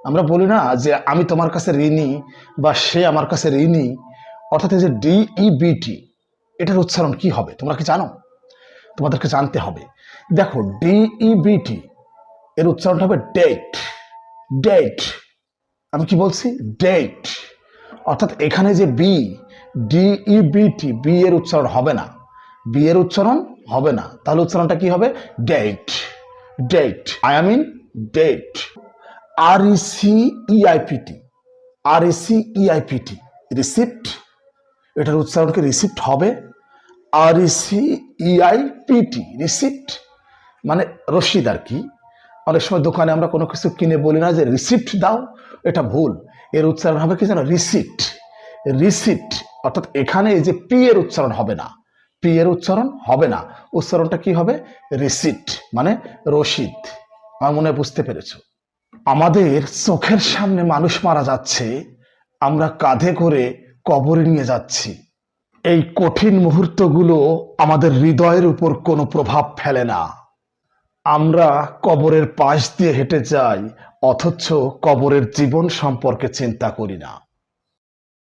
আমরা বলি না যে আমি তোমার কাছে ঋণী বা সে আমার কাছে ঋণী, অর্থাৎ এই যে DEBT, এটার উচ্চারণ কি হবে তোমরা কি জানো? তোমাদেরকে জানতে হবে। দেখো, DEBT এর উচ্চারণটা হবে ডেট। ডেট, আমি কি বলছি? ডেট। অর্থাৎ এখানে যে DEBT, বি এর উচ্চারণ হবে না, বি এর উচ্চারণ হবে না, তাহলে উচ্চারণটা কি হবে? Date. Date, I I mean date. RECEIPT, RECEIPT, receipt, এটার উচ্চারণ কি রিসিপ্ট হবে? RECEIPT, রিসিপ্ট মানে রসিদ আর কি। অনেক সময় দোকানে আমরা কোনো কিছু কিনে বলি না যে রিসিপ্ট দাও, এটা ভুল। এর উচ্চারণ হবে কি জানো? রিসিপ্ট। রিসিপ্ট, অর্থাৎ এখানে এই যে পি এর উচ্চারণ হবে না, পি এর উচ্চারণ হবে না, উচ্চারণটা কি হবে? রিসিপ্ট মানে রসিদ। আমার মনে হয় বুঝতে পেরেছো। আমাদের চোখের সামনে মানুষ মারা যাচ্ছে, আমরা কাঁধে করে কবরে নিয়ে যাচ্ছি। এই কঠিন মুহূর্তগুলো আমাদের হৃদয়ের উপর কোনো প্রভাব ফেলে না। আমরা কবরের পাশ দিয়ে হেঁটে যাই, অথচ কবরের জীবন সম্পর্কে চিন্তা করি না।